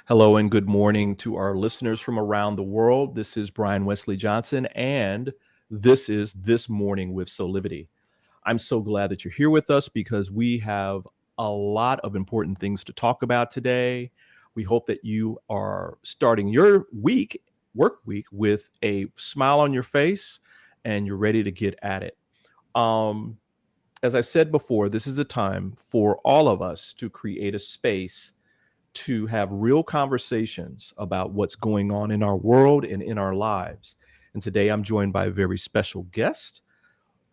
Hello and good morning to our listeners from around the world. This is Brian Wesley Johnson, and this is This Morning with Soulivity. I'm so glad that you're here with us because we have a lot of important things to talk about today. We hope that you are starting your work week, with a smile on your face and you're ready to get at it. Um, as I've said before, this is a time for all of us to create a space to have real conversations about what's going on in our world and in our lives. And today I'm joined by a very special guest,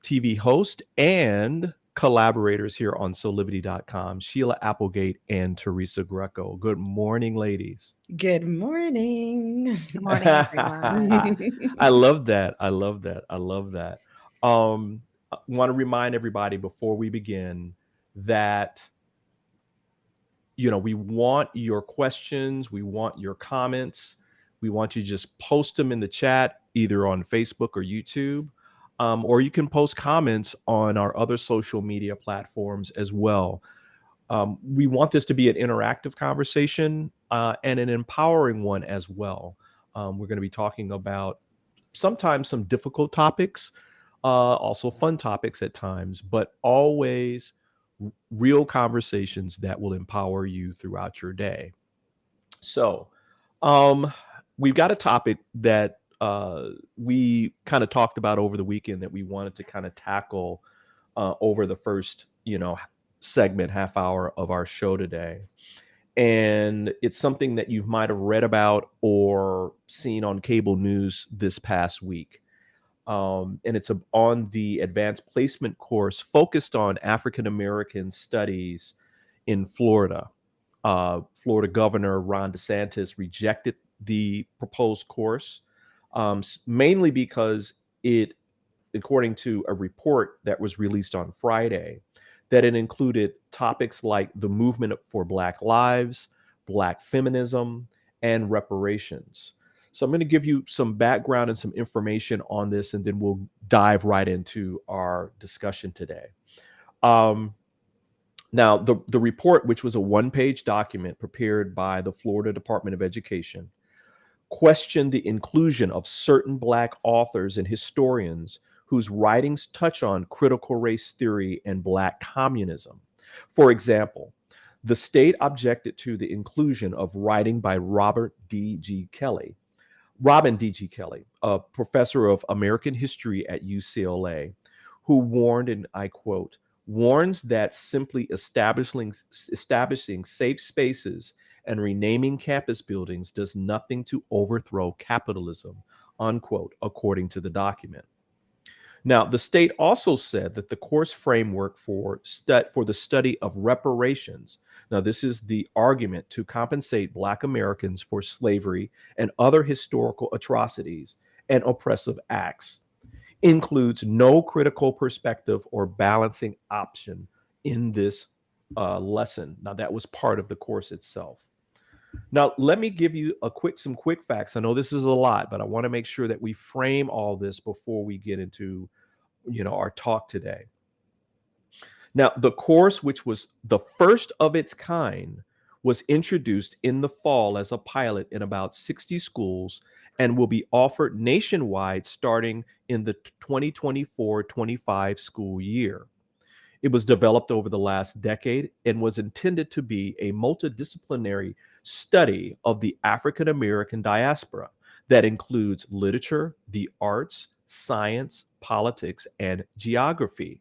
TV host, and collaborators here on Soulivity.com, Sheila Applegate and Teresa Greco. Good morning, ladies. Good morning. Good morning, everyone. I love that. I love that. I love that. I want to remind everybody before we begin that we want your questions, we want your comments, we want you to just post them in the chat, either on Facebook or YouTube, or you can post comments on our other social media platforms as well. We want this to be an interactive conversation and an empowering one as well. We're going to be talking about sometimes some difficult topics, also fun topics at times, but always real conversations that will empower you throughout your day. So, um, we've got a topic that we kind of talked about over the weekend that we wanted to kind of tackle over the first, segment, half hour of our show today. And it's something that you might have read about or seen on cable news this past week. And it's on the advanced placement course focused on African American studies in Florida. Florida Governor Ron DeSantis rejected the proposed course, mainly because according to a report that was released on Friday, that it included topics like the movement for Black lives, Black feminism, and reparations. So I'm going to give you some background and some information on this, and then we'll dive right into our discussion today. Now, the report, which was a one-page document prepared by the Florida Department of Education, questioned the inclusion of certain Black authors and historians whose writings touch on critical race theory and Black communism. For example, the state objected to the inclusion of writing by Robin D.G. Kelly, a professor of American history at UCLA, who warned, and I quote, warns that simply establishing safe spaces and renaming campus buildings does nothing to overthrow capitalism, unquote, according to the document. Now, the state also said that the course framework for the study of reparations, now this is the argument to compensate Black Americans for slavery and other historical atrocities and oppressive acts, includes no critical perspective or balancing option in this lesson. Now, that was part of the course itself. Now, let me give you some quick facts. I know this is a lot, but I want to make sure that we frame all this before we get into, our talk today. Now, the course, which was the first of its kind, was introduced in the fall as a pilot in about 60 schools and will be offered nationwide starting in the 2024-25 school year. It was developed over the last decade and was intended to be a multidisciplinary study of the African American diaspora that includes literature, the arts, science, politics, and geography.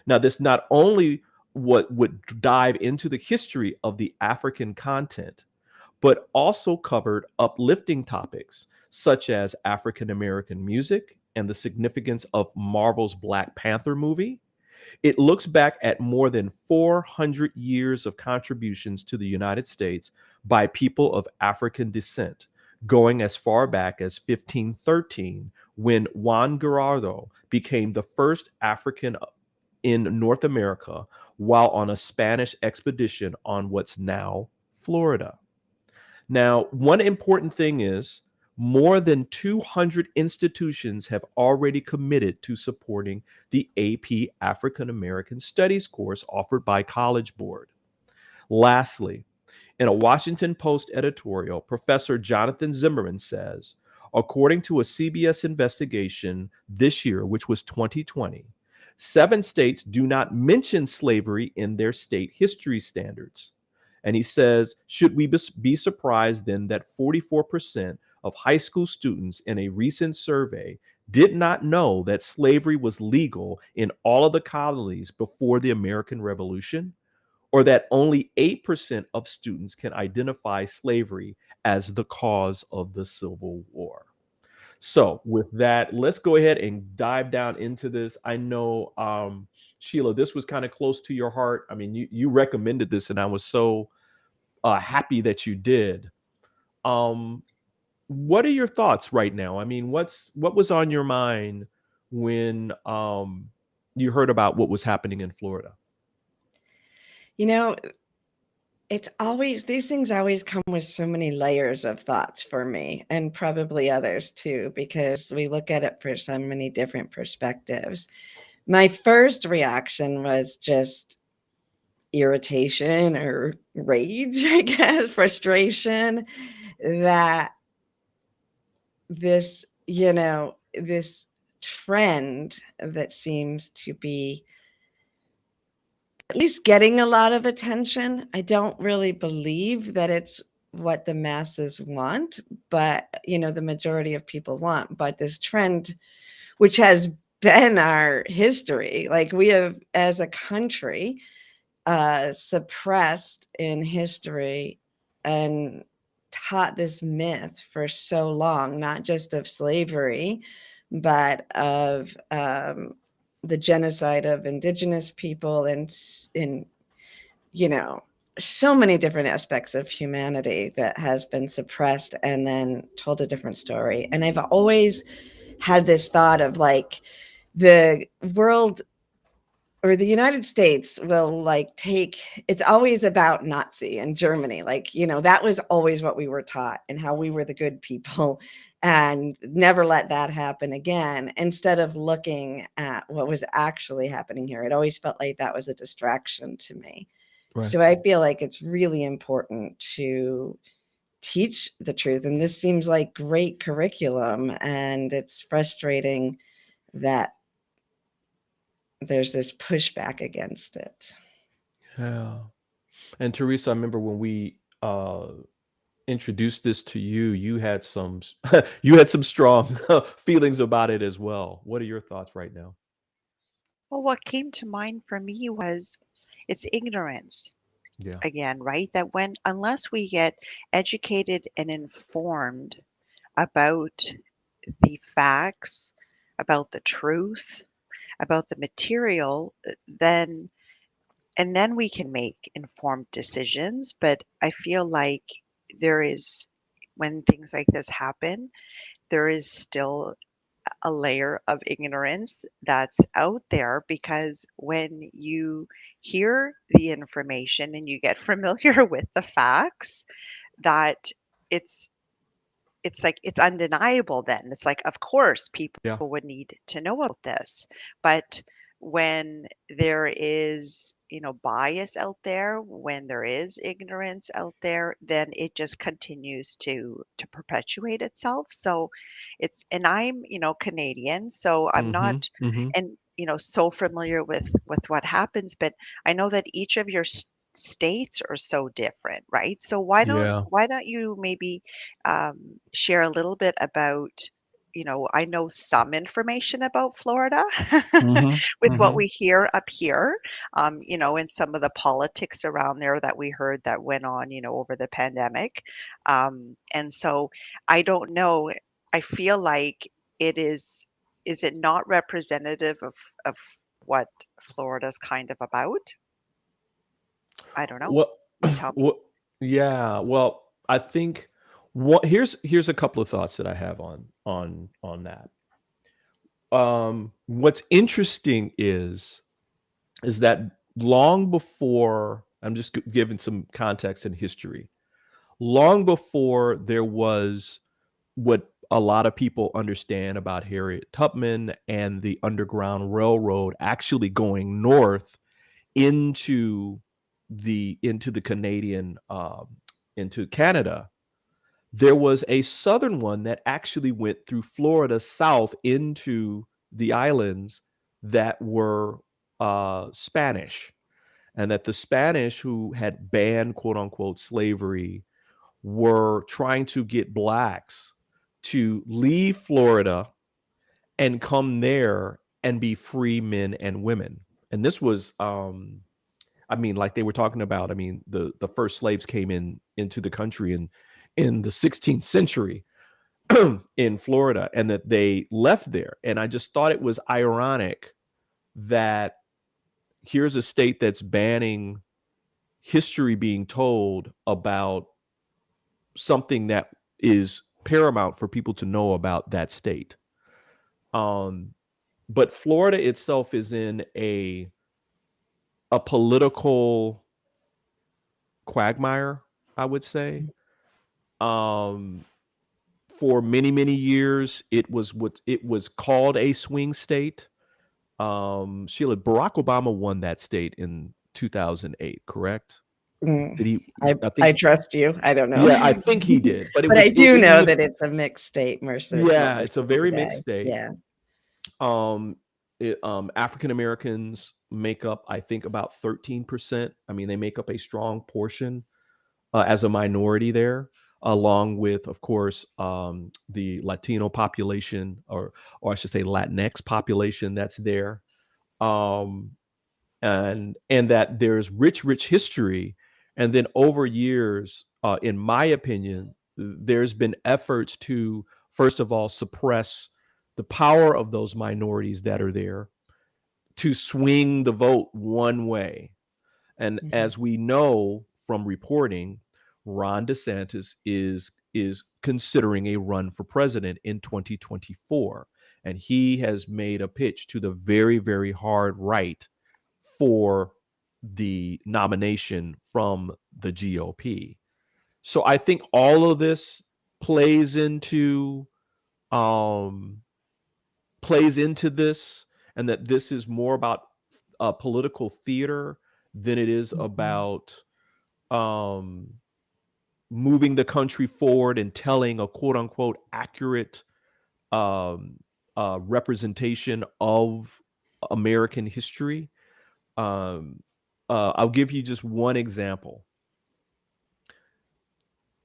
Now, this not only would dive into the history of the African content, but also covered uplifting topics such as African American music and the significance of Marvel's Black Panther movie. It looks back at more than 400 years of contributions to the United States by people of African descent, going as far back as 1513, when Juan Gerardo became the first African in North America while on a Spanish expedition on what's now Florida. Now, one important thing is more than 200 institutions have already committed to supporting the AP African American Studies course offered by College Board. Lastly, In a Washington Post editorial, Professor Jonathan Zimmerman says, according to a CBS investigation this year, which was 2020, 7 states do not mention slavery in their state history standards. And he says, should we be surprised then that 44% of high school students in a recent survey did not know that slavery was legal in all of the colonies before the American Revolution? Or that only 8% of students can identify slavery as the cause of the Civil War? So, with that, let's go ahead and dive down into this. I know, Sheila, this was kind of close to your heart. I mean, you recommended this, and I was so happy that you did. Um, what are your thoughts right now? I mean, what was on your mind when you heard about what was happening in Florida? You know, it's always, these things always come with so many layers of thoughts for me, and probably others too, because we look at it for so many different perspectives. My first reaction was just irritation or rage, I guess, frustration that this, this trend that seems to be at least getting a lot of attention. I don't really believe that it's what the masses want, but the majority of people want. But this trend, which has been our history, like we have as a country suppressed in history and taught this myth for so long, not just of slavery, but of the genocide of indigenous people and in so many different aspects of humanity that has been suppressed and then told a different story. And I've always had this thought of like the world or the United States will it's always about Nazi and Germany. That was always what we were taught and how we were the good people and never let that happen again, instead of looking at what was actually happening here. It always felt like that was a distraction to me. Right. So I feel like it's really important to teach the truth. And this seems like great curriculum, and it's frustrating that there's this pushback against it. Yeah. And Teresa, I remember when we introduced this to you, you had some strong feelings about it as well. What are your thoughts right now? Well, what came to mind for me was it's ignorance Yeah. again, right? That unless we get educated and informed about the facts, about the truth, about the material, then we can make informed decisions. But I feel like when things like this happen, there is still a layer of ignorance that's out there, because when you hear the information and you get familiar with the facts, that it's like it's undeniable. Then it's like, of course people Yeah. would need to know about this. But when there is bias out there, when there is ignorance out there, then it just continues to perpetuate itself. So and I'm Canadian, so I'm Mm-hmm. not Mm-hmm. and so familiar with what happens, but I know that each of your states are so different, right? So Yeah. why don't you maybe share a little bit about, I know some information about Florida Mm-hmm. with what Mm-hmm. we hear up here, and some of the politics around there that we heard that went on, over the pandemic. And so I don't know. I feel like is it not representative of what Florida's kind of about? I don't know. Well, You tell me. well, yeah. Well, I think here's a couple of thoughts that I have on that. What's interesting is that long before, I'm just giving some context and history, long before there was what a lot of people understand about Harriet Tubman and the Underground Railroad actually going north into the Canadian into Canada, there was a southern one that actually went through Florida south into the islands that were Spanish, and that the Spanish who had banned quote unquote slavery were trying to get blacks to leave Florida and come there and be free men and women. And this was I mean, like they were talking about, I mean, the first slaves came into the country in the 16th century in Florida, and that they left there. And I just thought it was ironic that here's a state that's banning history being told about something that is paramount for people to know about that state. But Florida itself is in a political quagmire, I would say. For many years, it was called a swing state. Sheila, Barack Obama won that state in 2008, correct? Did he? I trust you. I don't know. Yeah, I think he did. But I do know that it's a mixed state. Yeah, it's a very mixed state. Yeah. African Americans make up, I think, about 13%. I mean, they make up a strong portion as a minority there, along with, of course, the Latino population, or I should say Latinx population that's there, and that there's rich history. And then over years, in my opinion, there's been efforts to, first of all, suppress the power of those minorities that are there, to swing the vote one way. And as we know from reporting, Ron DeSantis is considering a run for president in 2024. And he has made a pitch to the very hard right for the nomination from the GOP. So I think all of this plays into this, and that this is more about political theater than it is about moving the country forward and telling a quote unquote accurate representation of American history. I'll give you just one example.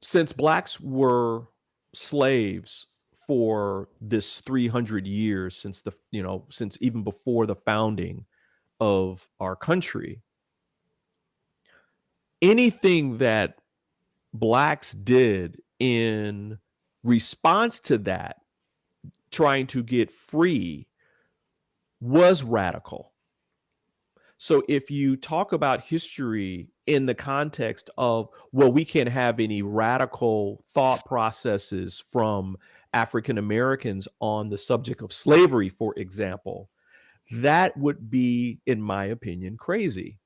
Since blacks were slaves for this 300 years, since even before the founding of our country, anything that blacks did in response to that, trying to get free, was radical. So if you talk about history in the context of, well, we can't have any radical thought processes from African Americans on the subject of slavery, for example, that would be, in my opinion, crazy.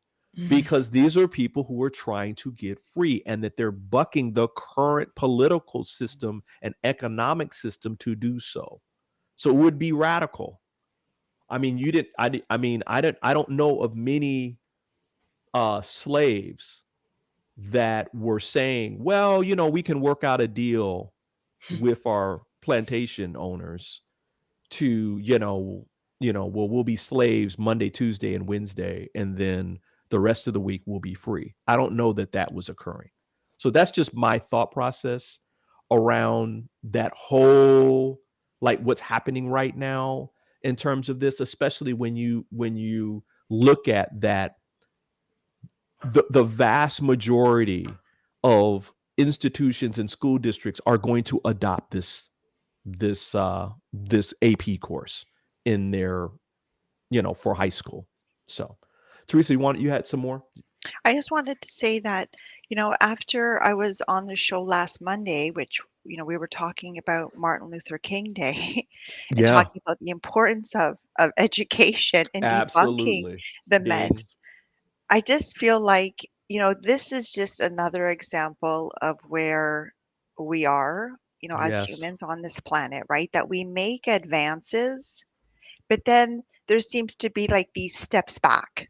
Because these are people who are trying to get free, and that they're bucking the current political system and economic system to do so. So it would be radical. I mean, I don't know of many slaves that were saying, well, we can work out a deal with our plantation owners to, we'll be slaves Monday, Tuesday, and Wednesday, and then the rest of the week will be free. I don't know that was occurring. So that's just my thought process around that whole, like, what's happening right now in terms of this, especially when you look at that, the vast majority of institutions and school districts are going to adopt this AP course in their, for high school. So Teresa, you had some more? I just wanted to say that, after I was on the show last Monday, which, we were talking about Martin Luther King Day and talking about the importance of education and debunking the myths. I just feel like, this is just another example of where we are, as humans on this planet, right? That we make advances, but then there seems to be like these steps back.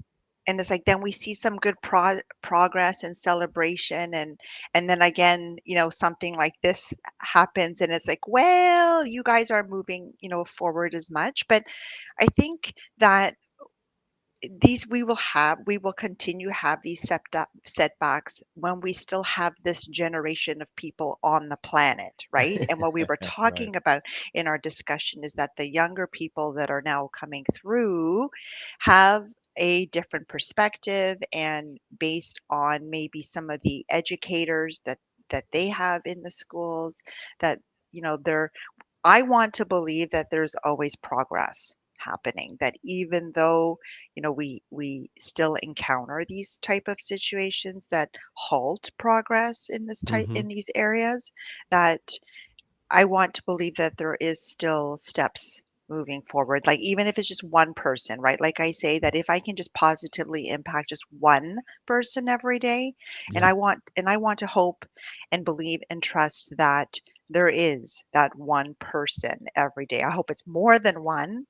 and it's like then we see some good progress and celebration, and then again, something like this happens, and it's like, well, you guys are moving, forward as much. But I think that these we will continue have these setbacks when we still have this generation of people on the planet, right? And what we were Right. talking about in our discussion is that the younger people that are now coming through have a different perspective, and based on maybe some of the educators that they have in the schools, that they're I want to believe that there's always progress happening, that even though, we still encounter these type of situations that halt progress Hmm. in these areas, that I want to believe that there is still steps moving forward. Like even if it's just one person, right? Like I say, that if I can just positively impact just one person every day, and Yeah. I want to hope and believe and trust that there is that one person every day. I hope it's more than one,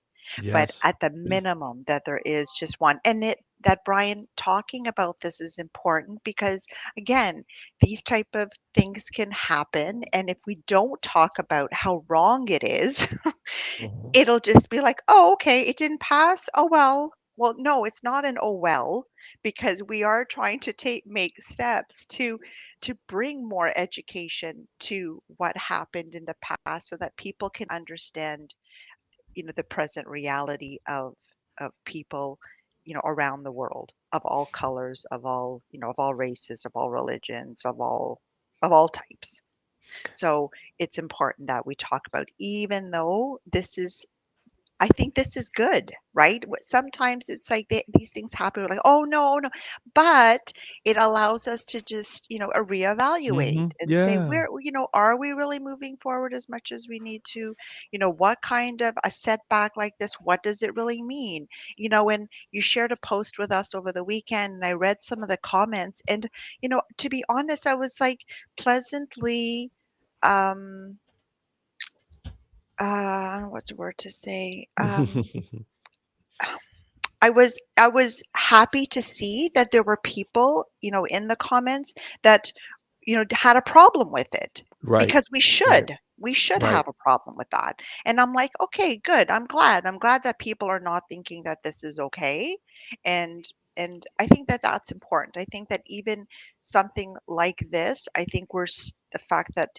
but Yes. at the minimum that there is just one. And that Brian talking about this is important because again, these type of things can happen, and if we don't talk about how wrong it is, Mhm. it'll just be like, "Oh, okay, it didn't pass. Oh well." Well, no, it's not an oh well, because we are trying to make steps to bring more education to what happened in the past so that people can understand, the present reality of people, around the world, of all colors, of all races, of all religions, of all types. So it's important that we talk about, even though I think this is good, right? Sometimes it's like these things happen. We're like, oh no, oh, no, but it allows us to just, reevaluate Hmm. and say, Yeah. where, are we really moving forward as much as we need to? What kind of a setback like this? What does it really mean? When you shared a post with us over the weekend, and I read some of the comments, and to be honest, I was like pleasantly, um, I don't know what's the word to say. I was happy to see that there were people, in the comments that, had a problem with it, Right. because Right. we should Right. have a problem with that. And I'm like, okay, good. I'm glad. I'm glad that people are not thinking that this is okay. And I think that that's important. I think that even something like this, I think the fact that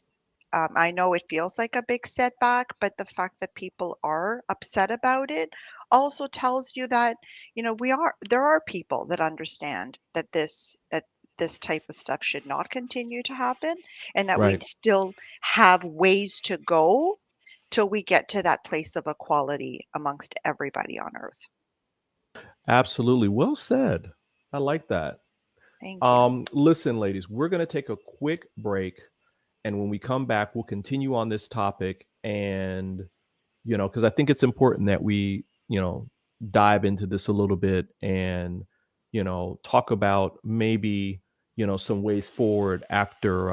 I know it feels like a big setback, but the fact that people are upset about it also tells you that, there are people that understand that this type of stuff should not continue to happen, and that we Right. still have ways to go till we get to that place of equality amongst everybody on earth. Absolutely. Well said. I like that. Thank you. Listen, ladies, we're going to take a quick break. And when we come back, we'll continue on this topic. And, because I think it's important that we, dive into this a little bit and, talk about maybe, some ways forward after,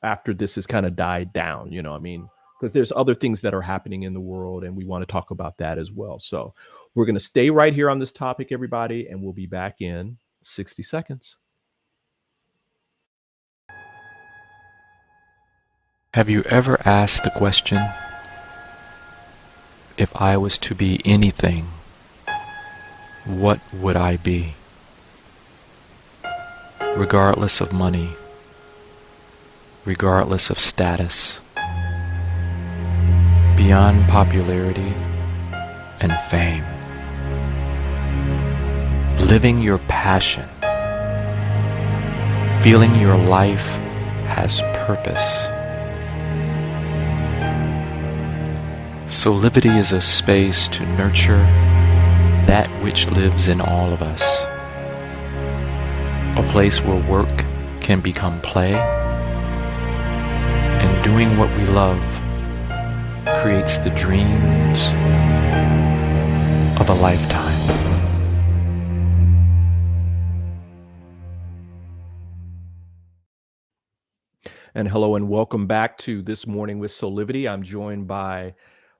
after this has kind of died down, I mean, because there's other things that are happening in the world and we want to talk about that as well. So we're going to stay right here on this topic, everybody, and we'll be back in 60 seconds. Have you ever asked the question, if I was to be anything, what would I be? Regardless of money, regardless of status, beyond popularity and fame. Living your passion, feeling your life has purpose. Soulivity is a space to nurture that which lives in all of us. A place where work can become play, and doing what we love creates the dreams of a lifetime. And hello and welcome back to This Morning with Soulivity. I'm joined by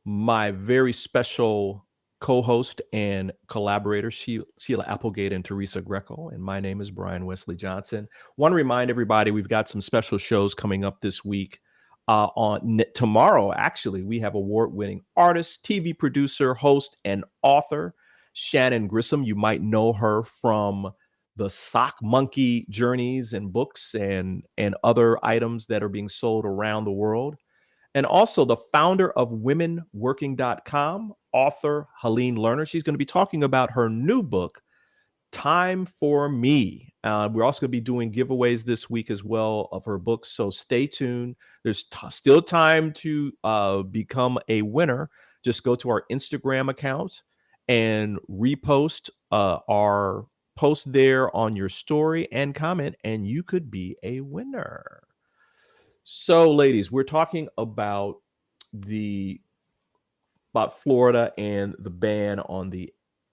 my very special co-host and collaborator Sheila Applegate and Teresa Greco, and my name is Brian Wesley Johnson. Want to remind everybody we've got some special shows coming up this week. Tomorrow, actually, we have award-winning artist, TV producer, host, and author Shannon Grissom. You might know her from the Sock Monkey journeys and books and other items that are being sold around the world. And also the founder of womenworking.com, author Helene Lerner. She's going to be talking about her new book, Time for Me. We're also going to be doing giveaways this week as well of her books, so stay tuned. There's still time to become a winner. Just go to our Instagram account and repost our post there on your story and comment, and you could be a winner. So, ladies, we're talking about Florida and the ban on the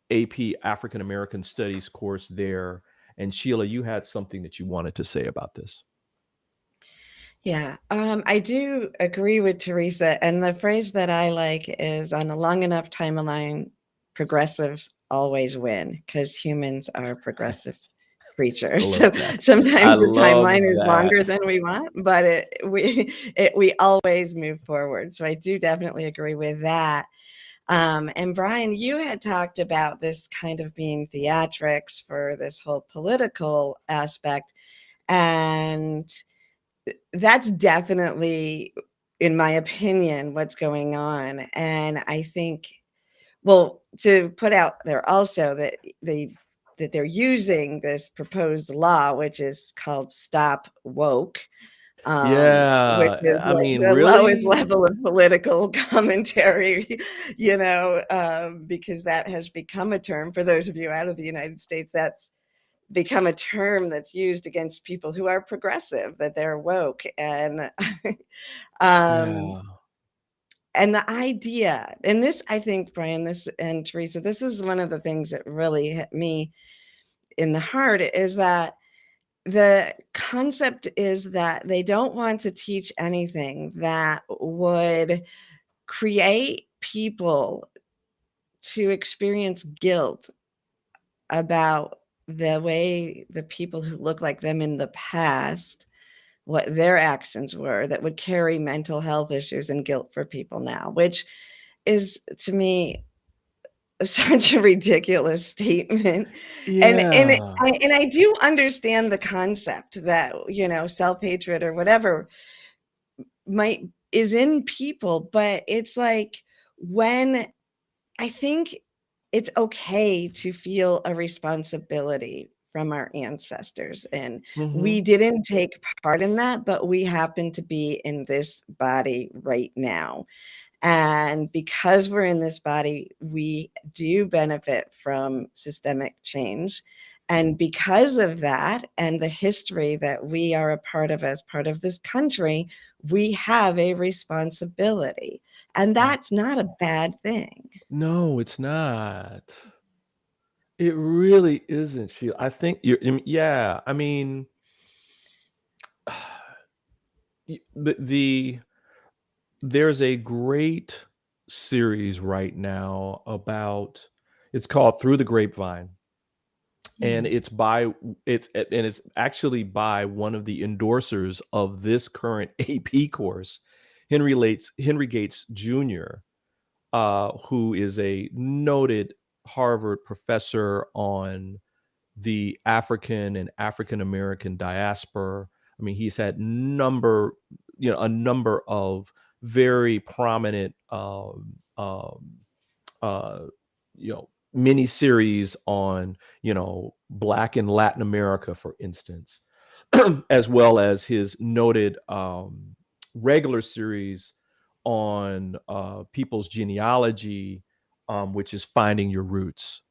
AP African American Studies course there. And Sheila, you had something that you wanted to say about this. Yeah, I do agree with Teresa. And the phrase that I like is, on a long enough timeline, progressives always win, because humans are progressive creatures. So sometimes the timeline is longer than we want, but we always move forward. So I do definitely agree with that. And Brian, you had talked about this kind of being theatrics for this whole political aspect. And that's definitely, in my opinion, what's going on. And I think, well, to put out there also that they're using this proposed law, which is called Stop Woke. Which is I mean, the really? lowest level of political commentary, because that has become a term, for those of you out of the United States, that's become a term that's used against people who are progressive, that they're woke. And and the idea, and this, I think, Brian, this and Teresa, this is one of the things that really hit me in the heart, is that the concept is that they don't want to teach anything that would create people to experience guilt about the way the people who look like them in the past, what their actions were, that would carry mental health issues and guilt for people now, which is, to me, such a ridiculous statement. And I do understand the concept that, self-hatred or whatever is in people, but it's like, when I think it's okay to feel a responsibility from our ancestors, and we didn't take part in that, but we happen to be in this body right now. And because we're in this body, we do benefit from systemic change. And because of that, and the history that we are a part of as part of this country, we have a responsibility. And that's not a bad thing. No, it's not. It really isn't, Sheila. I think I mean, there's a great series right now about, it's called Through the Grapevine. And it's actually by one of the endorsers of this current AP course, Henry Gates Jr., who is a noted Harvard professor on the African and African American diaspora. I mean, he's had a number of very prominent mini series on Black in Latin America, for instance, as well as his noted regular series on people's genealogy, which is Finding Your Roots.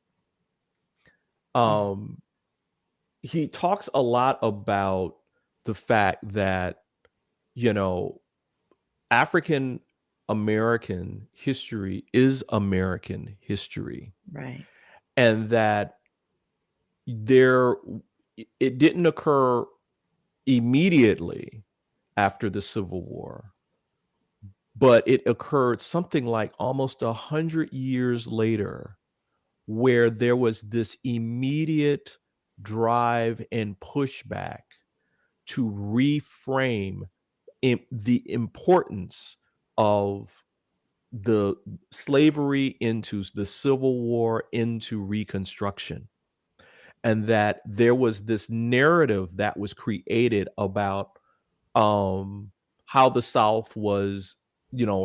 He talks a lot about the fact that African American history is American history, right? And that it didn't occur immediately after the Civil War, but it occurred something like almost 100 years later, where there was this immediate drive and pushback to reframe the importance of the slavery into the Civil War, into Reconstruction, and that there was this narrative that was created about um how the South was,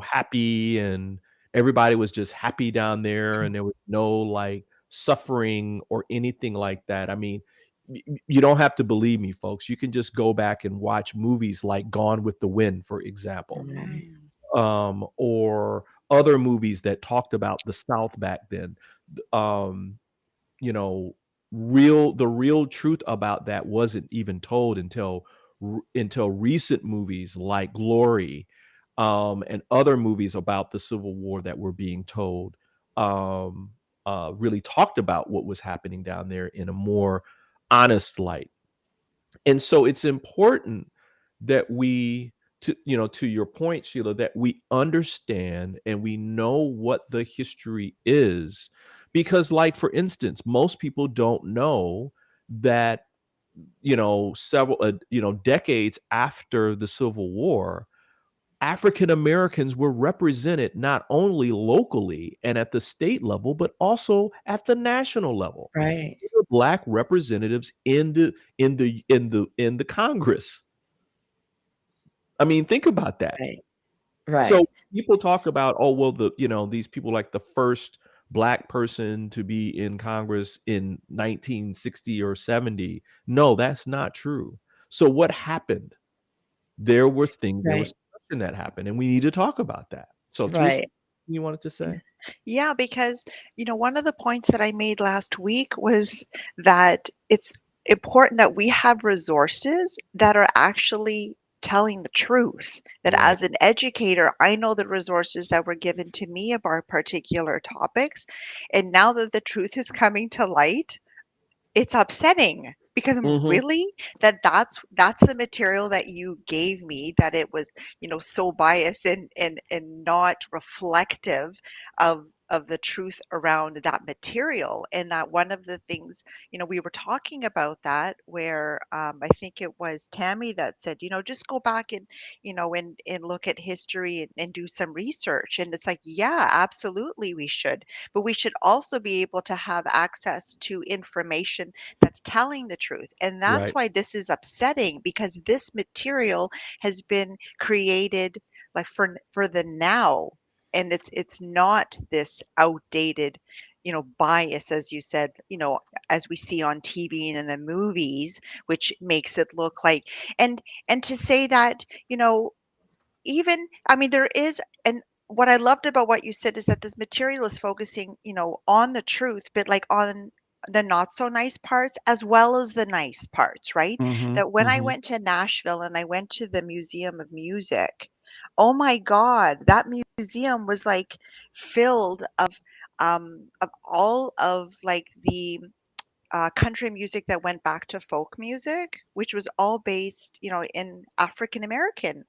happy, and everybody was just happy down there, and there was no like suffering or anything like that. I mean, you don't have to believe me, folks. You can just go back and watch movies like Gone with the Wind, for example, Right. or other movies that talked about the South back then. Um, you know, the real truth about that wasn't even told until recent movies like Glory, and other movies about the Civil War that were being told, um, really talked about what was happening down there in a more honest light. And so it's important that to your point, Sheila, that we understand and we know what the history is. Because, like, for instance, most people don't know that, several, decades after the Civil War, African Americans were represented not only locally and at the state level, but also at the national level. Right. There were Black representatives in the Congress. I mean, think about that. Right. Right. So people talk about, oh, well, these people, like the first Black person to be in Congress in 1960 or 70. No, that's not true. So what happened? There were Right. something that happened, and we need to talk about that. So, Teresa, Right. you wanted to say? Yeah, because, one of the points that I made last week was that it's important that we have resources that are actually telling the truth. That Right. as an educator, I know the resources that were given to me about particular topics. And now that the truth is coming to light, it's upsetting because I'm Mhm. really that's the material that you gave me, that it was, so biased and not reflective of the truth around that material. And that one of the things, we were talking about that, where I think it was Tammy that said, just go back and, and look at history and do some research. And it's like, yeah, absolutely we should. But we should also be able to have access to information that's telling the truth. And that's Right. why this is upsetting, because this material has been created like for the now. And it's not this outdated, bias, as you said, as we see on TV and in the movies, which makes it look like, and to say that, even, I mean, there is, and what I loved about what you said is that this material is focusing, on the truth, but like on the not so nice parts as well as the nice parts, right? Mhm. That when I Mhm. went to Nashville and I went to the Museum of Music, oh my God, that museum was like filled of all of like the country music that went back to folk music, which was all based, in African American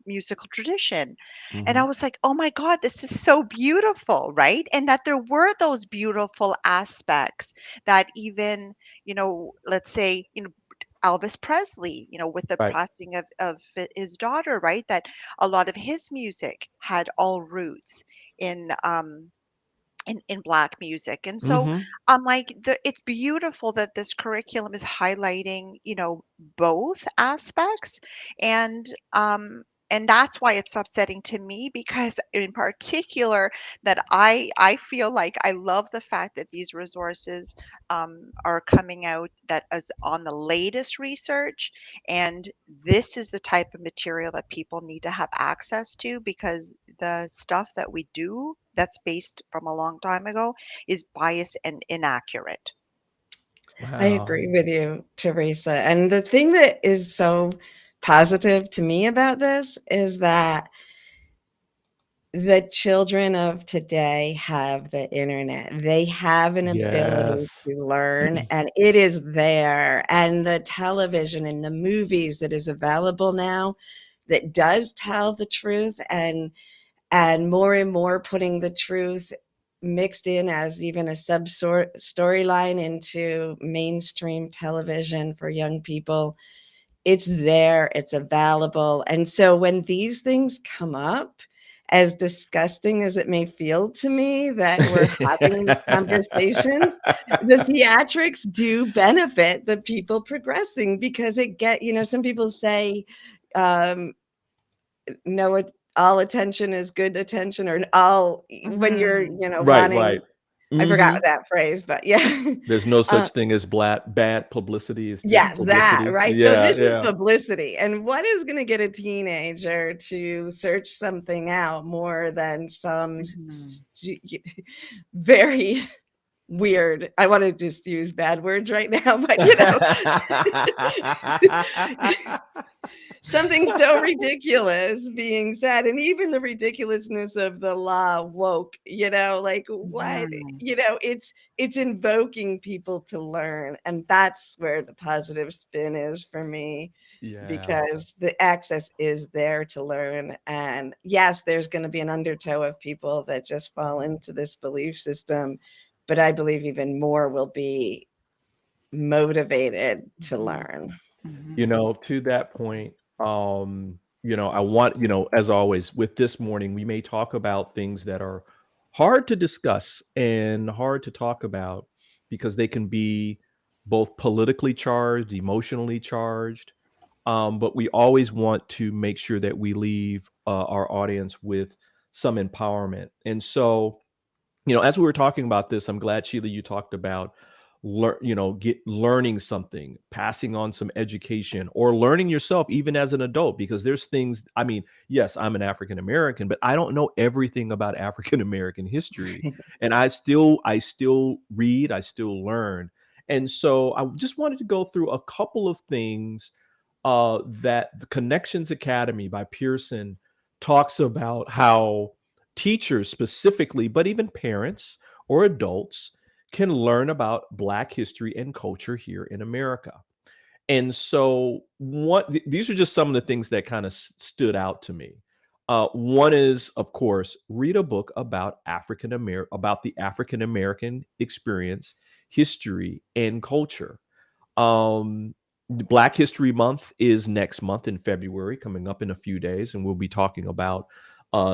musical tradition. And I Mhm. was like, oh my God, this is so beautiful, right? And that there were those beautiful aspects that even, let's say, Elvis Presley, with the Right. passing of his daughter, right? That a lot of his music had all roots in in black music. And so Mhm. I'm like, it's beautiful that this curriculum is highlighting, both aspects. And and that's why it's upsetting to me, because in particular that I feel like I love the fact that these resources are coming out that is on the latest research. And this is the type of material that people need to have access to, because the stuff that we do that's based from a long time ago is biased and inaccurate. I Wow. agree with you, Teresa. And the thing that is so positive to me about this is that the children of today have the internet. They have an ability Yes. to learn, and it is there. And the television and the movies that is available now that does tell the truth, and more and more putting the truth mixed in as even a sub storyline into mainstream television for young people. It's there, it's available. And so when these things come up, as disgusting as it may feel to me that we're having these conversations, the theatrics do benefit the people progressing, because some people say, no, all attention is good attention, or all, when you're, Right, wanting, right. I forgot Mhm. that phrase, but yeah. There's no Uh, such thing as bad publicity. It's just Yes, that, publicity. right? So Yeah, this is yeah. publicity. And what is going to get a teenager to search something out more than some very weird, I want to just use bad words right now, but something so ridiculous being said, and even the ridiculousness of the law woke, like what, it's invoking people to learn. And that's where the positive spin is for me, Yeah. because the access is there to learn. And yes, there's going to be an undertow of people that just fall into this belief system, but I believe even more will be motivated to learn. To that point, I want, as always, with this morning, we may talk about things that are hard to discuss and hard to talk about because they can be both politically charged, emotionally charged. But we always want to make sure that we leave our audience with some empowerment. And so, as we were talking about this, I'm glad, Sheila, you talked about learning something, passing on some education, or learning yourself even as an adult, because there's things, I mean, yes, I'm an African American, but I don't know everything about African American history. And I still read, I still learn. And so I just wanted to go through a couple of things that the Connections Academy by Pearson talks about, how teachers specifically, but even parents or adults, can learn about Black history and culture here in America. And so these are just some of the things that kind of stood out to me. One is, of course, read a book about the African American experience, history, and culture. Black History Month is next month in February, coming up in a few days, and we'll be talking about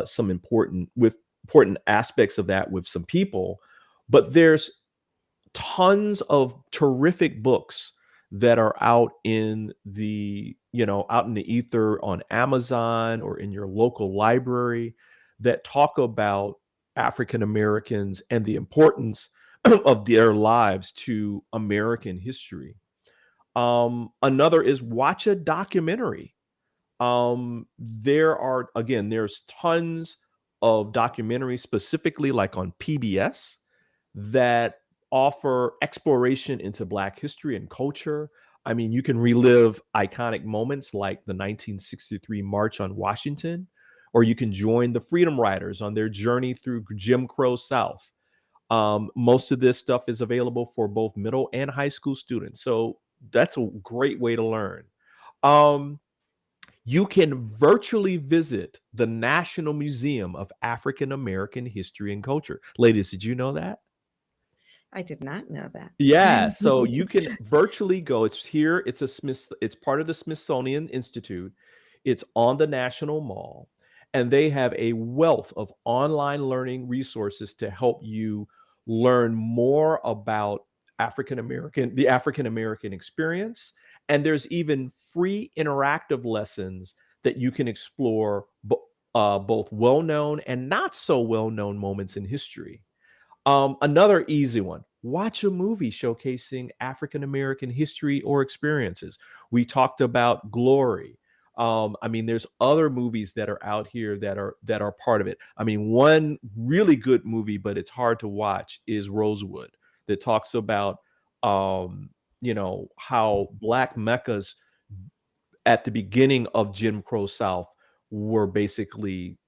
some important aspects of that with some people. But there's tons of terrific books that are out in the ether on Amazon or in your local library that talk about African Americans and the importance of their lives to American history. Another is watch a documentary. There's tons of documentaries, specifically like on PBS, that offer exploration into Black history and culture. I mean, you can relive iconic moments like the 1963 March on Washington, or you can join the Freedom Riders on their journey through Jim Crow South. Most of this stuff is available for both middle and high school students. So that's a great way to learn. You can virtually visit the National Museum of African American History and Culture. Ladies, did you know that? I did not know that. Yeah, so you can virtually go. It's here. It's part of the Smithsonian Institute. It's on the National Mall, and they have a wealth of online learning resources to help you learn more about the African American experience. And there's even free interactive lessons that you can explore both well-known and not so well-known moments in history. Another easy one: watch a movie showcasing African American history or experiences. We talked about Glory. I mean, there's other movies that are out here that are part of it. I mean, one really good movie, but it's hard to watch, is Rosewood, that talks about how Black Meccas at the beginning of Jim Crow South were basically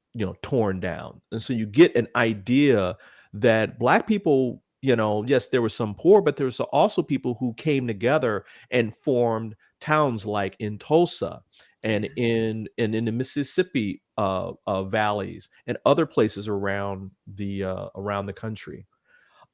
torn down. And so you get an idea that Black people, yes, there were some poor, but there was also people who came together and formed towns like in Tulsa and in the Mississippi valleys and other places around the country.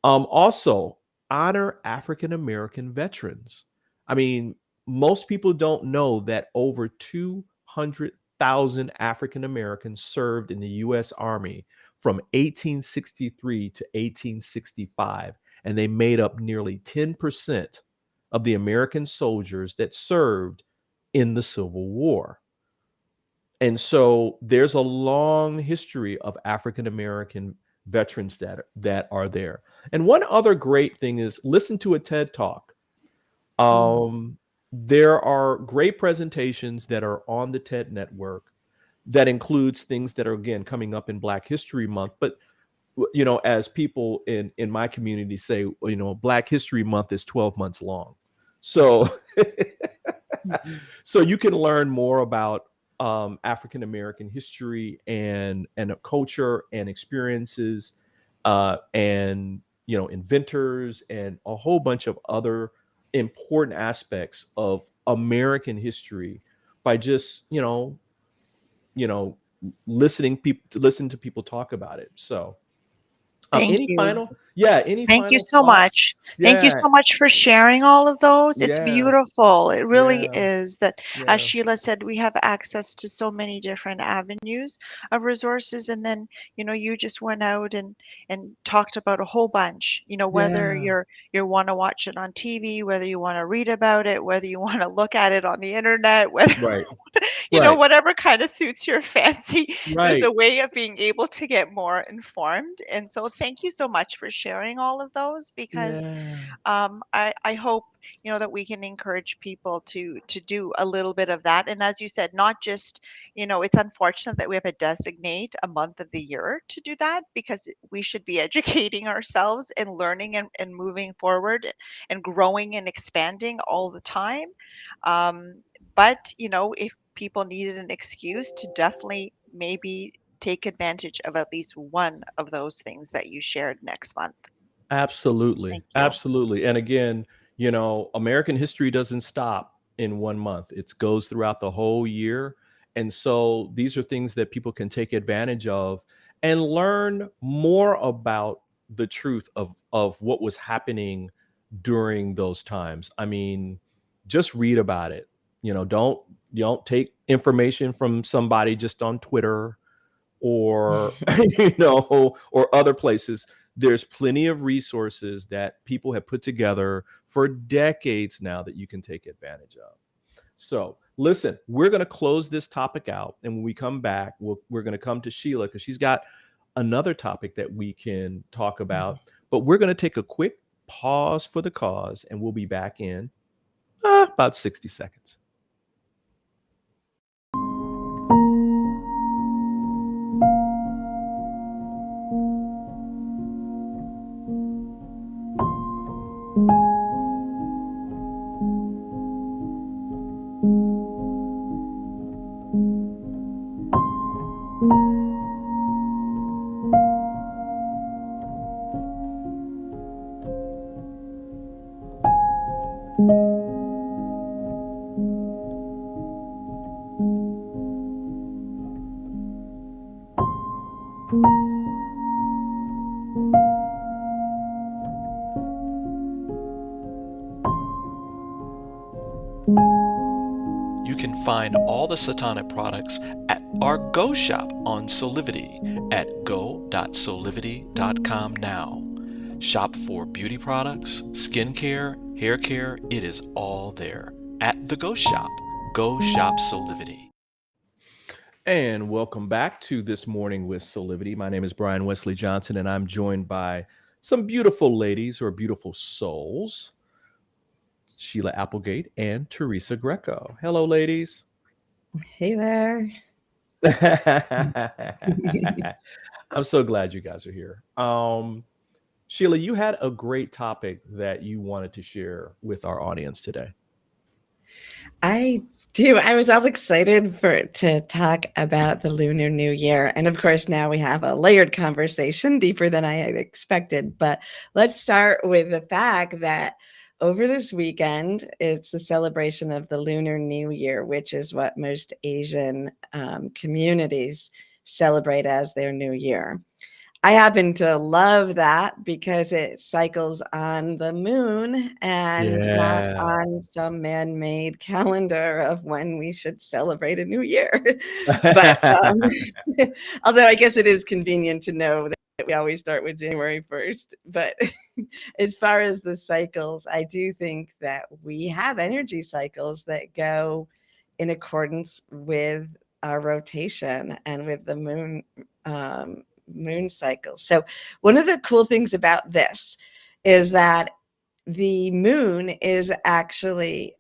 Also, honor African American veterans. I mean, most people don't know that over 200,000 African Americans served in the U.S. Army from 1863 to 1865, and they made up nearly 10% of the American soldiers that served in the Civil War. And so there's a long history of African American veterans that are there. And one other great thing is listen to a TED Talk. There are great presentations that are on the TED network that includes things that are, again, coming up in Black History Month. But, you know, as people in my community say, you know, Black History Month is 12 months long. So, so you can learn more about African American history and culture and experiences, and, you know, inventors and a whole bunch of other important aspects of American history by just, listen to people talk about it. So, Thank any you. final Thank you so thoughts? much. Thank you Yeah, so much for sharing all of those. It's yeah, beautiful. It really yeah, is that, as yeah. Sheila said, we have access to so many different avenues of resources. And then, you just went out and talked about a whole bunch, whether Yeah. you want to watch it on TV, whether you want to read about it, whether you want to look at it on the internet, whether Right. Right. whatever kind of suits your fancy. There's Right. a way of being able to get more informed. And so thank you so much for sharing all of those, because Yeah. I hope that we can encourage people to do a little bit of that. And as you said, not just, it's unfortunate that we have to designate a month of the year to do that, because we should be educating ourselves and learning and moving forward and growing and expanding all the time. But if people needed an excuse to definitely maybe take advantage of at least one of those things that you shared next month. Absolutely. Thank you. Absolutely. And again, American history doesn't stop in 1 month. It goes throughout the whole year. And so these are things that people can take advantage of and learn more about the truth of what was happening during those times. I mean, just read about it. Don't take information from somebody just on Twitter or or other places. There's plenty of resources that people have put together for decades now that you can take advantage of. So listen, we're going to close this topic out, and when we come back, we're going to come to Sheila because she's got another topic that we can talk about. But we're going to take a quick pause for the cause, and we'll be back in about 60 seconds. You can find all the Satonic products at our Go shop on Soulivity at go.soulivity.com now. Shop for beauty products, skincare, hair care. It is all there at the Go shop. Go shop Soulivity. And welcome back to This Morning with Soulivity. My name is Brian Wesley Johnson, and I'm joined by some beautiful ladies or beautiful souls, Sheila Applegate and Teresa Greco. Hello, ladies. Hey there. I'm so glad you guys are here. Sheila, you had a great topic that you wanted to share with our audience today. I do. I was all excited to talk about the Lunar New Year. And of course, now we have a layered conversation, deeper than I had expected. But let's start with the fact that over this weekend, it's the celebration of the Lunar New Year, which is what most Asian communities celebrate as their new year. I happen to love that because it cycles on the moon and not Yeah. on some man-made calendar of when we should celebrate a new year. But although I guess it is convenient to know that we always start with January 1st. But as far as the cycles, I do think that we have energy cycles that go in accordance with our rotation and with the moon moon cycles. So one of the cool things about this is that the moon is actually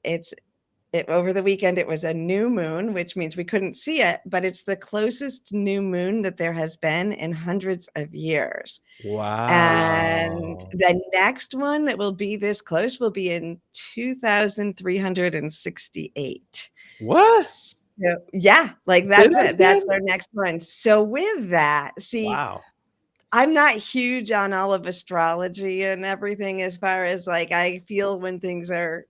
over the weekend it was a new moon, which means we couldn't see it, but it's the closest new moon that there has been in hundreds of years. And Wow. the next one that will be this close will be in 2368. What? So, yeah, like Say that's that it. That's again? our next one. So with that, see, Wow. I'm not huge on all of astrology and everything as far as like I feel when things are,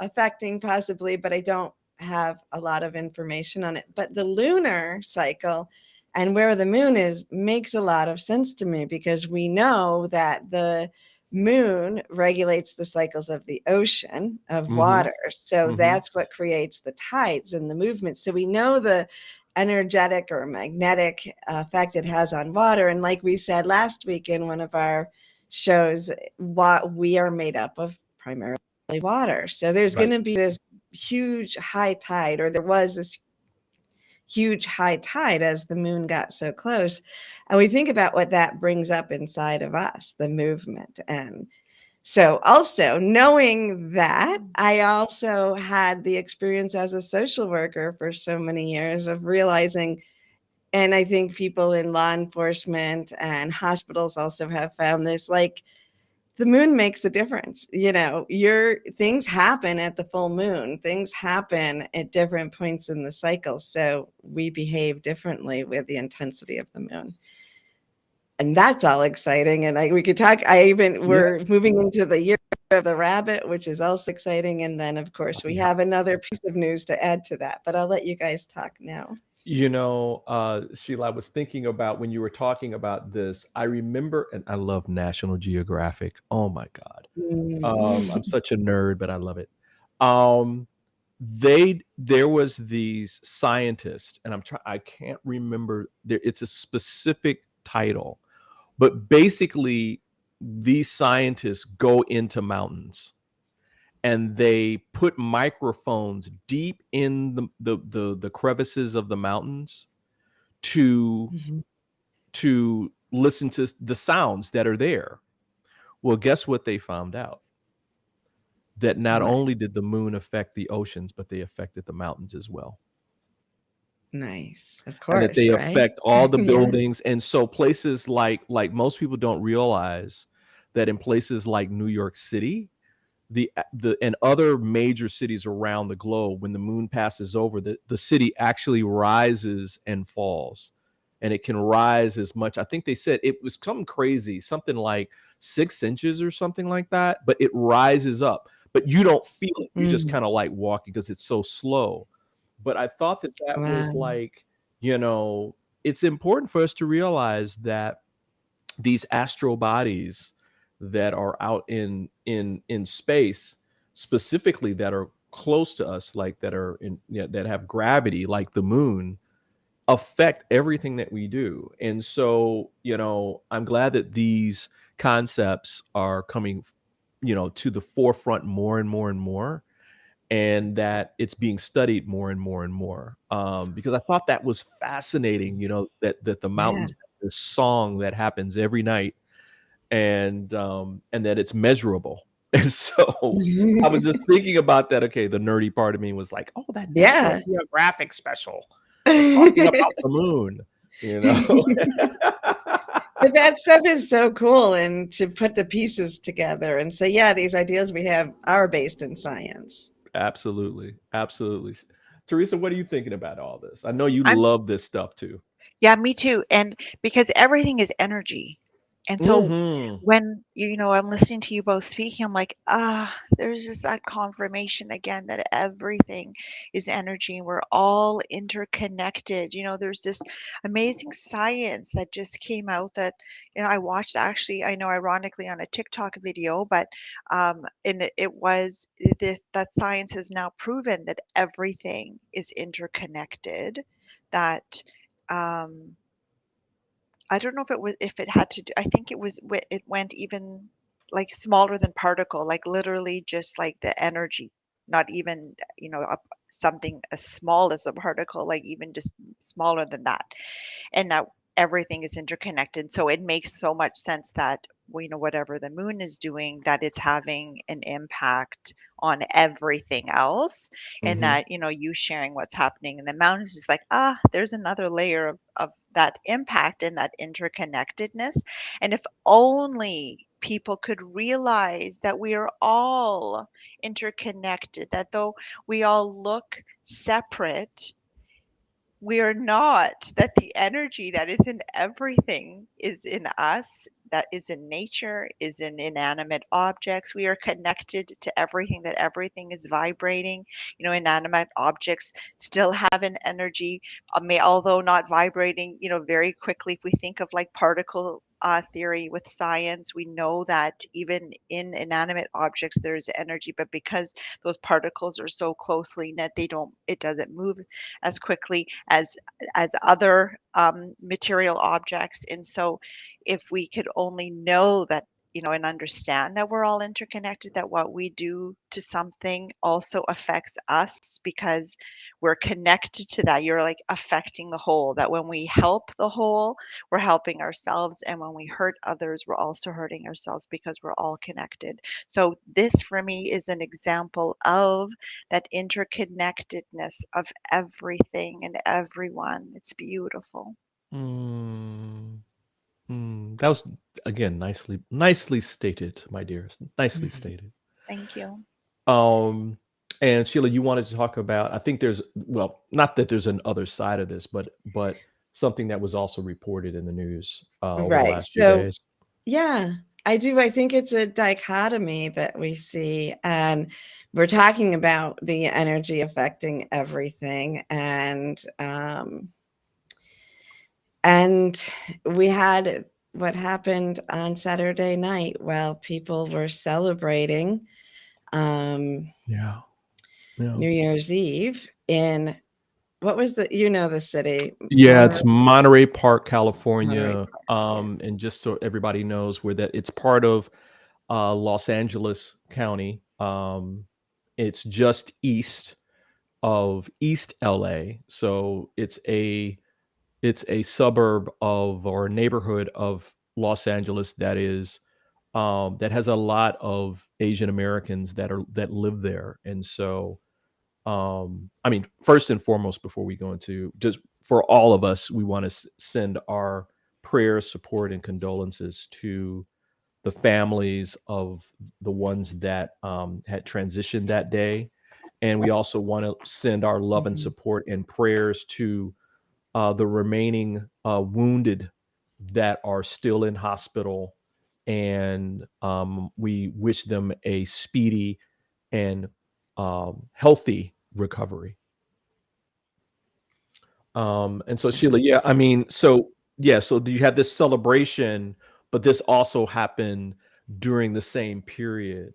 affecting possibly, but I don't have a lot of information on it. But the lunar cycle and where the moon is makes a lot of sense to me because we know that the moon regulates the cycles of the ocean of water. So that's what creates the tides and the movement. So we know the energetic or magnetic effect it has on water. And like we said last week in one of our shows, what we are made up of primarily water. So there's going to be this huge high tide, or there was this huge high tide as the moon got so close. And we think about what that brings up inside of us, the movement. And so also knowing that, I also had the experience as a social worker for so many years of realizing, and I think people in law enforcement and hospitals also have found this, like the moon makes a difference. Things happen at the full moon, things happen at different points in the cycle. So we behave differently with the intensity of the moon. And that's all exciting. And we could talk, we're moving into the year of the rabbit, which is also exciting. And then of course we have another piece of news to add to that, but I'll let you guys talk now. Sheila, I was thinking about when you were talking about this. I remember, and I love National Geographic. Oh my God. I'm such a nerd, but I love it. There was these scientists, and I can't remember it's a specific title, but basically these scientists go into mountains and they put microphones deep in the crevices of the mountains to listen to the sounds that are there. Well, guess what they found out? That not only did the moon affect the oceans, but they affected the mountains as well. Nice. Of course. And that they right? affect all the buildings. And so places like most people don't realize that in places like New York City, and other major cities around the globe, when the moon passes over, the city actually rises and falls. And it can rise as much. I think they said it was something crazy, something like 6 inches or something like that, but it rises up. But you don't feel it. You just kind of like walking because it's so slow. But I thought that was like, it's important for us to realize that these astral bodies that are out in space, specifically that are close to us, like that are that have gravity, like the moon, affect everything that we do. And so, I'm glad that these concepts are coming, to the forefront more and more and more, and that it's being studied more and more and more. Because I thought that was fascinating, that the mountains have this song that happens every night, and that it's measurable. And so I was just thinking about that. Okay, the nerdy part of me was like, oh, that National Geographic special talking about the moon, But that stuff is so cool, and to put the pieces together and say, these ideas we have are based in science. Absolutely. Teresa, what are you thinking about all this? I know you love this stuff too. Yeah, me too. And because everything is energy. And so Mm-hmm. when I'm listening to you both speaking, I'm like, there's just that confirmation again that everything is energy and we're all interconnected. There's this amazing science that just came out that I watched, actually, I know, ironically, on a TikTok video, but and it was this, that science has now proven that everything is interconnected, that um I don't know if it had to do, I think it went even like smaller than particle, like literally just like the energy, not even, something as small as a particle, like even just smaller than that. And that everything is interconnected. So it makes so much sense that whatever the moon is doing, that it's having an impact on everything else. And Mm-hmm. that, you sharing what's happening in the mountains is like, there's another layer of that impact and that interconnectedness. And if only people could realize that we are all interconnected, that though we all look separate, we are not, that the energy that is in everything is in us, that is in nature, is in inanimate objects. We are connected to everything, that everything is vibrating. Inanimate objects still have an energy, although not vibrating, very quickly. If we think of like particle theory with science, we know that even in inanimate objects there's energy, but because those particles are so closely knit, it doesn't move as quickly as other material objects. And so if we could only know that, and understand that we're all interconnected, that what we do to something also affects us because we're connected to that. You're like affecting the whole, that when we help the whole, we're helping ourselves. And when we hurt others, we're also hurting ourselves because we're all connected. So this for me is an example of that interconnectedness of everything and everyone. It's beautiful. Mm. That was, again, nicely stated, my dear. Nicely Mhm. stated. Thank you. Um, and Sheila, you wanted to talk about, I think there's, well, not that there's an other side of this, but something that was also reported in the news over the Right. last few So, days. yeah, I do. I think it's a dichotomy that we see. And we're talking about the energy affecting everything. And we had what happened on Saturday night while people were celebrating Yeah. Yeah. New Year's Eve in, what was the city? Yeah, Monterey, it's Monterey Park, Monterey California. Park. Yeah. And just so everybody knows where that, it's part of Los Angeles County. It's just east of East LA. So it's a suburb of, or a neighborhood of Los Angeles that is that has a lot of Asian Americans that live there. And so I mean, first and foremost, before we go into, just for all of us, we want to send our prayers, support, and condolences to the families of the ones that had transitioned that day. And we also want to send our love and Mhm. support and prayers to the remaining wounded that are still in hospital. And we wish them a speedy and healthy recovery. And so, Sheila, yeah, I mean, so you had this celebration, but this also happened during the same period.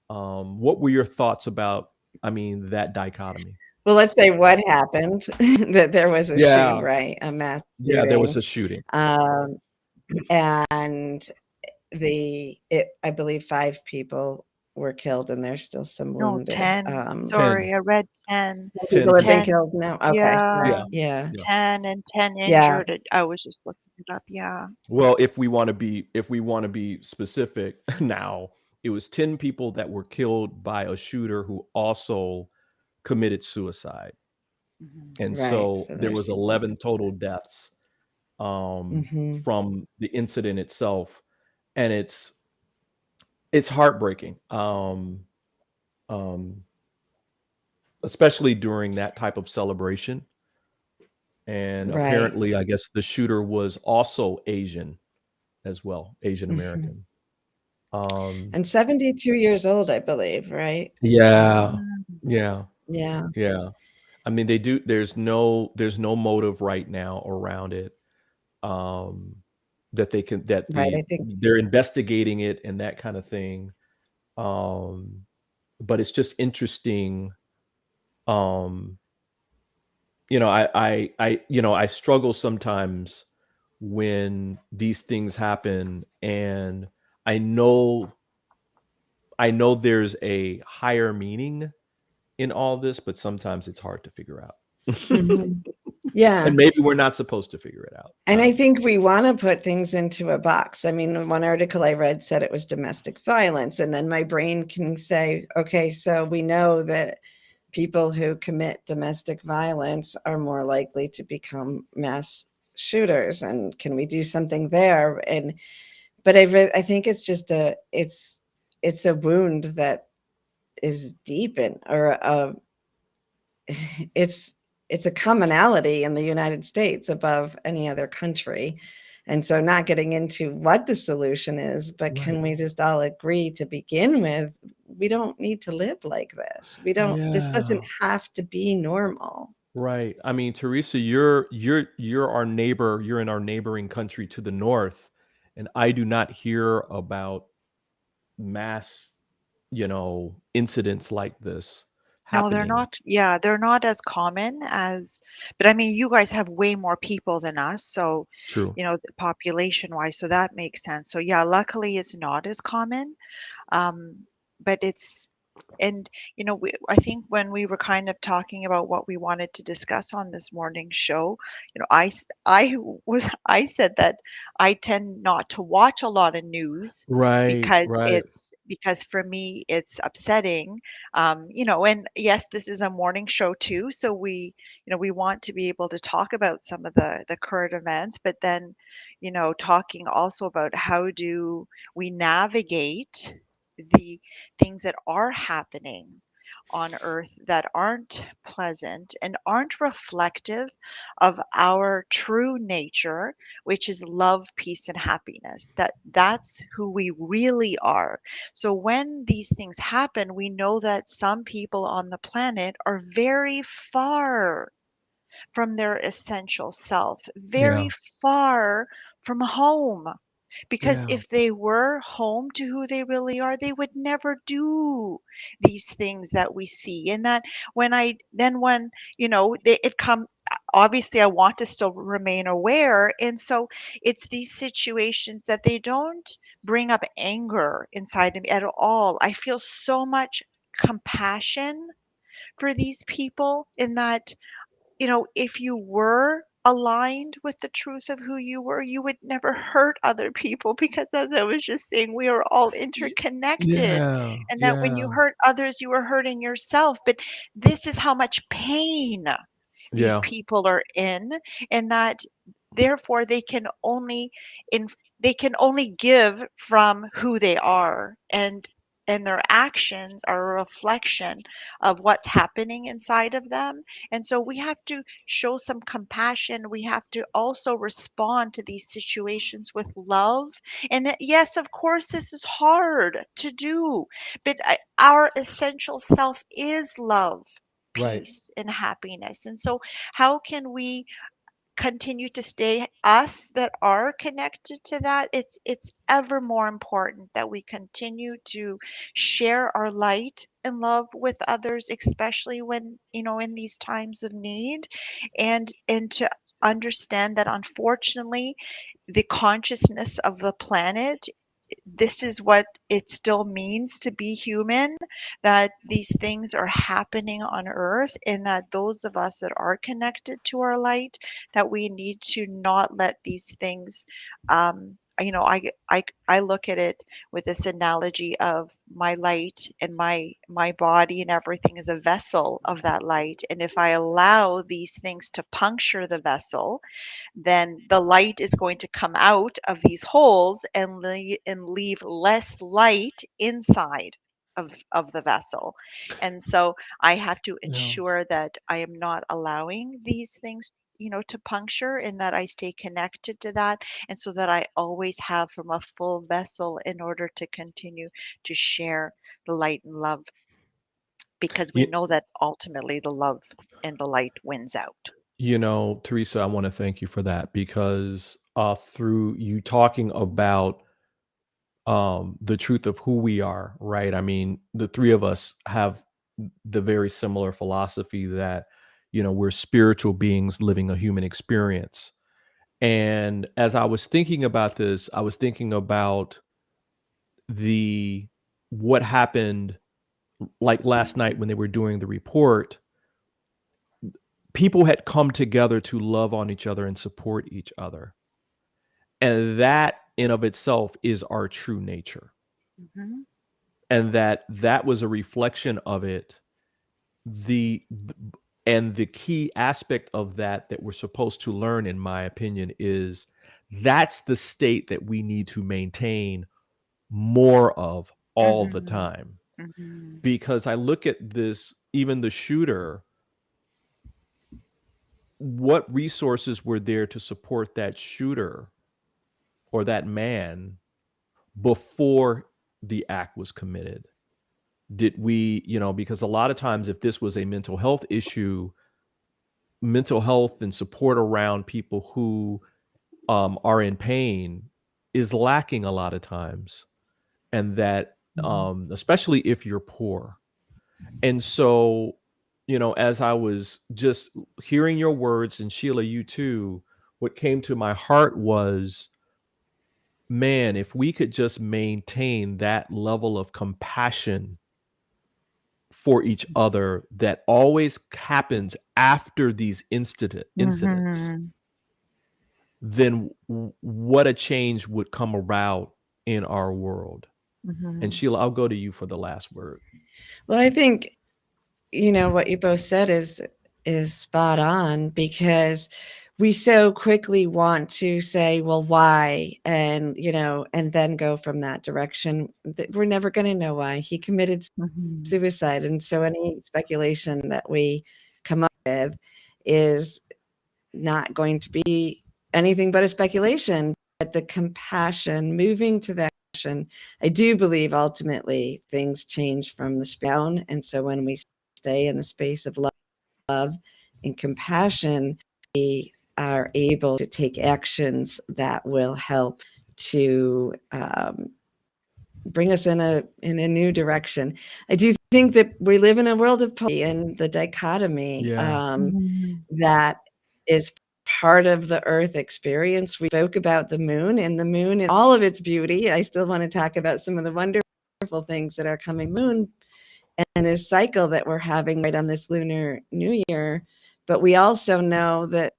What were your thoughts about, I mean, that dichotomy? Well, let's say what happened, that there was a shooting, Yeah, right? A mass yeah, there was shooting. a shooting. Um, and I believe 5 people were killed and there's still some No, wounded. 10. 10, Sorry, I read 10. 10 People have been people. 10. killed now? Okay, sorry. Yeah, Yeah, Yeah. yeah. 10 and 10 Yeah. injured. I was just looking it up. Yeah. Well, if we want to be specific now, it was 10 people that were killed by a shooter who also committed suicide. Mhm. And Right. so So there there's was some 11 wounded. total deaths Mhm. from the incident itself. And it's heartbreaking. Um, Especially during that type of celebration. And Right. apparently, I guess the shooter was also Asian. as well, Asian Mhm. American. Um, And 72 years old, I believe, right? yeah, Mm. yeah, Yeah. yeah. I mean, they do. There's no motive right now around it. Um, that they can that Right. I think they're investigating it and that kind of thing. Um, but it's just interesting. Um, I struggle sometimes when these things happen, and I know I know there's a higher meaning in all this, but sometimes it's hard to figure out. Mhm. Yeah. And maybe we're not supposed to figure it out. I And I don't know. think we want to put things into a box. I mean, one article I read said it was domestic violence. And then my brain can say, okay, so we know that people who commit domestic violence are more likely to become mass shooters. And can we do something there? But I think it's just it's a wound that is deep in, or it's it's a commonality in the United States above any other country. And so not getting into what the solution is, but Right. can we just all agree to begin with, we don't need to live like this. This Yeah. doesn't have to be normal. Right. I mean, Teresa, you're our neighbor. You're in our neighboring country to the north, and I do not hear about mass, incidents like this No, they're happening. not. Yeah, they're not as common as, but I mean, you guys have way more people than us. So, True. population wise, so that makes sense. So, yeah, luckily it's not as common. Um, but it's, and I think when we were kind of talking about what we wanted to discuss on this morning's show, I said that I tend not to watch a lot of news Right. because Right. for me it's upsetting. And yes, this is a morning show too, so we want to be able to talk about some of the current events, but then talking also about how do we navigate the things that are happening on earth that aren't pleasant and aren't reflective of our true nature, which is love, peace, and happiness. That's who we really are. So when these things happen, we know that some people on the planet are very far from their essential self, Yeah. very far from home. Because Yeah. if they were home to who they really are, they would never do these things that we see. And that when it come, obviously I want to still remain aware. And so it's these situations that they don't bring up anger inside of me at all. I feel so much compassion for these people in that if you were aligned with the truth of who you were, you would never hurt other people because, as I was just saying, we are all Y- interconnected. Yeah. And that when you Yeah. hurt others, you are hurting yourself. But this is how much pain these Yeah. people are in, and that therefore in they can only give from who they are, and their actions are a reflection of what's happening inside of them. And so we have to show some compassion. We have to also respond to these situations with love. And that, yes, of course, this is hard to do, but our essential self is love, Right. peace, and happiness. And so, how can we continue to stay us that are connected to that? It's ever more important that we continue to share our light and love with others, especially when in these times of need, and to understand that unfortunately the consciousness of the planet, this is what it still means to be human, that these things are happening on earth, and that those of us that are connected to our light, that we need to not let these things I look at it with this analogy of my light and my body and everything is a vessel of that light, and if I allow these things to puncture the vessel, then the light is going to come out of these holes and leave less light inside of the vessel. And so I have to Yeah. ensure that I am not allowing these things to puncture, in that I stay connected to that, and so that I always have from a full vessel in order to continue to share the light and love, because we You, know that ultimately the love and the light wins out. Teresa, I want to thank you for that because through you talking about the truth of who we are, right? I mean, the three of us have the very similar philosophy that, we're spiritual beings living a human experience. And as I was thinking about this, I was thinking about the what happened like last night when they were doing the report. People had come together to love on each other and support each other. And that in of itself is our true nature. Hmm. And that was a reflection of it. And the key aspect of that we're supposed to learn, in my opinion, is that's the state that we need to maintain more of all the Hmm. time. Hmm. Because I look at this, even the shooter, what resources were there to support that shooter or that man before the act was committed? Did we, because a lot of times if this was a mental health issue, mental health and support around people who are in pain is lacking a lot of times. And that, especially if you're poor. And so, as I was just hearing your words, and Sheila, you too, what came to my heart was, man, if we could just maintain that level of compassion for each other that always happens after these incidents, Hmm. then what a change would come about in our world. And Hmm. Sheila, I'll go to you for the last word. Well, I think what you both said is spot on, because we so quickly want to say, well, why? And and then go from that direction. We're never going to know why he committed Hmm. suicide. And so any speculation that we come up with is not going to be anything but a speculation. But the compassion, moving to that compassion, I do believe ultimately things change from the down. And so when we stay in the space of love and compassion, we are able to take actions that will help to bring us in a new direction. I do think that we live in a world of polarity and the dichotomy Yeah. that is part of the Earth experience. We spoke about the moon and all of its beauty. I still want to talk about some of the wonderful things that are coming moon and this cycle that we're having right on this Lunar New Year. But we also know that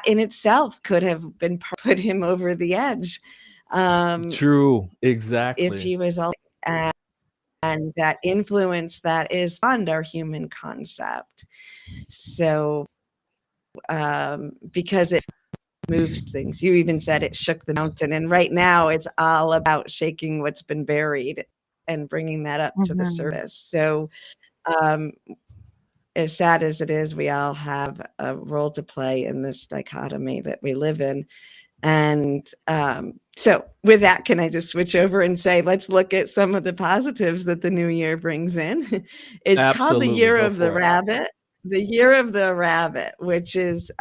in itself could have been put him over the edge. True. If Exactly. he was all, and that influence that is beyond our human concept. So, because it moves things, you even said it shook the mountain, and right now it's all about shaking what's been buried and bringing that up to the Hmm. surface. So, as sad as it is, we all have a role to play in this dichotomy that we live in. And so with that, can I just switch over and say, let's look at some of the positives that the new year brings in. It's called the Absolutely. year Go of the for it. rabbit, which is,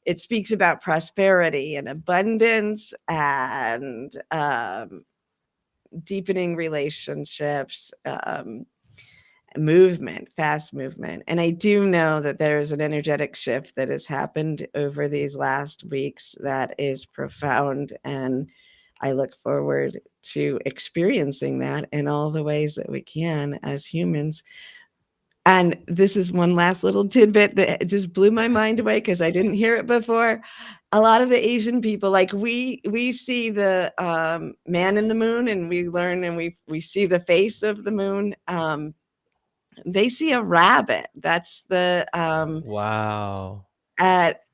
it speaks about prosperity and abundance and deepening relationships, fast movement. And I do know that there's an energetic shift that has happened over these last weeks that is profound. And I look forward to experiencing that in all the ways that we can as humans. And this is one last little tidbit that just blew my mind away because I didn't hear it before. A lot of the Asian people, like we see the man in the moon, and we learn and we see the face of the moon. They see a rabbit. That's the Wow.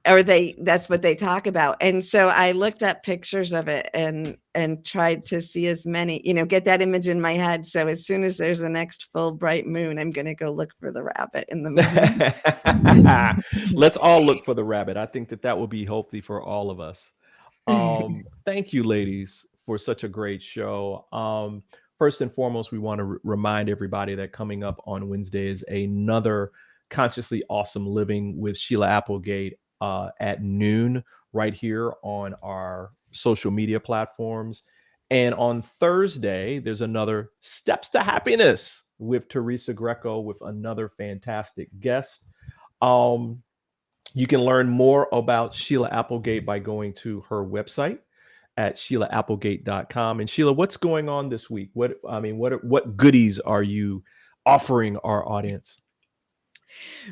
that's what they talk about. And so I looked up pictures of it and tried to see as many, get that image in my head. So as soon as there's the next full bright moon, I'm going to go look for the rabbit in the moon. Let's all look for the rabbit. I think that will be healthy for all of us. Thank you, ladies, for such a great show. First and foremost, we want to remind everybody that coming up on Wednesday is another Consciously Awesome Living with Sheila Applegate at noon right here on our social media platforms. And on Thursday, there's another Steps to Happiness with Teresa Greco with another fantastic guest. You can learn more about Sheila Applegate by going to her website at SheilaApplegate.com. And Sheila, what's going on this week? What goodies are you offering our audience?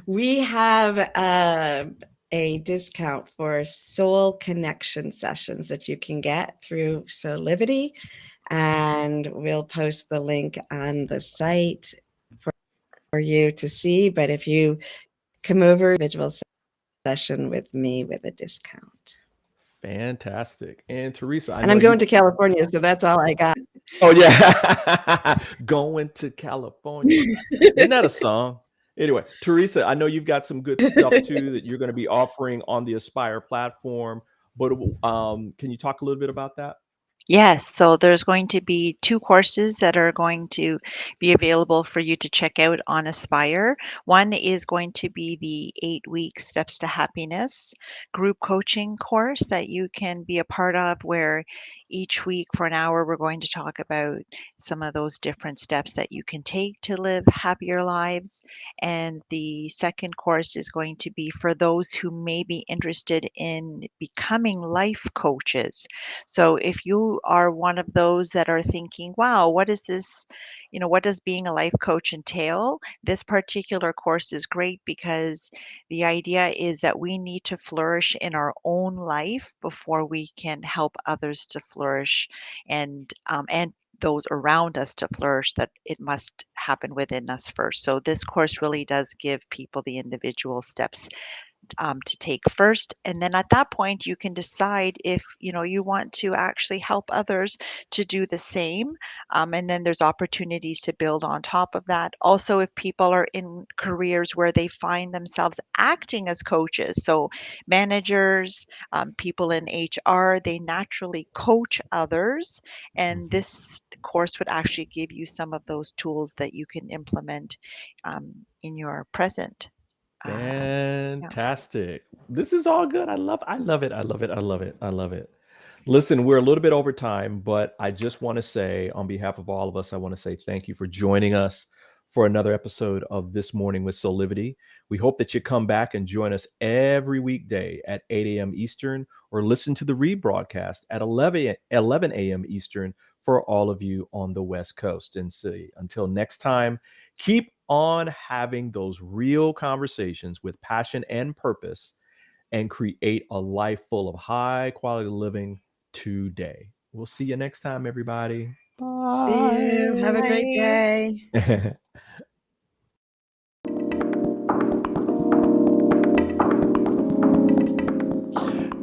We have a discount for soul connection sessions that you can get through Soulivity, and we'll post the link on the site for you to see. But if you come over, individual session with me with a discount. Fantastic. And Teresa, I'm going to California, so that's all I got. Oh yeah, going to California. Isn't that a song? Anyway, Teresa, I know you've got some good stuff too that you're going to be offering on the Aspire platform, but can you talk a little bit about that? Yes, so there's going to be 2 courses that are going to be available for you to check out on Aspire. One is going to be the 8-week Steps to Happiness group coaching course that you can be a part of, where each week for an hour we're going to talk about some of those different steps that you can take to live happier lives. And the second course is going to be for those who may be interested in becoming life coaches. So if you are one of those that are thinking, wow, what is this? What does being a life coach entail? This particular course is great because the idea is that we need to flourish in our own life before we can help others to flourish, and those around us to flourish. That it must happen within us first. So this course really does give people the individual steps to take first, and then at that point you can decide if you want to actually help others to do the same, and then there's opportunities to build on top of that. Also, if people are in careers where they find themselves acting as coaches, so managers, people in HR, they naturally coach others, and this course would actually give you some of those tools that you can implement in your present. Fantastic. This is all good. I love it. Listen, we're a little bit over time, but I just want to say, on behalf of all of us, I want to say thank you for joining us for another episode of This Morning with Soulivity. We hope that you come back and join us every weekday at 8 a.m. Eastern, or listen to the rebroadcast at 11 a.m. Eastern for all of you on the West Coast. And until next time, keep on having those real conversations with passion and purpose, and create a life full of high quality living today. We'll see you next time, everybody. Bye. See you. Have a great day.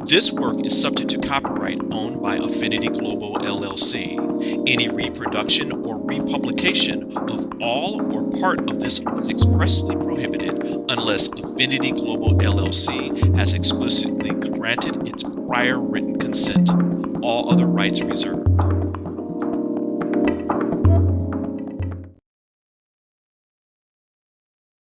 This work is subject to copyright owned by Affinity Global LLC. Any reproduction or republication of all or part of this is expressly prohibited unless Affinity Global LLC has explicitly granted its prior written consent. All other rights reserved.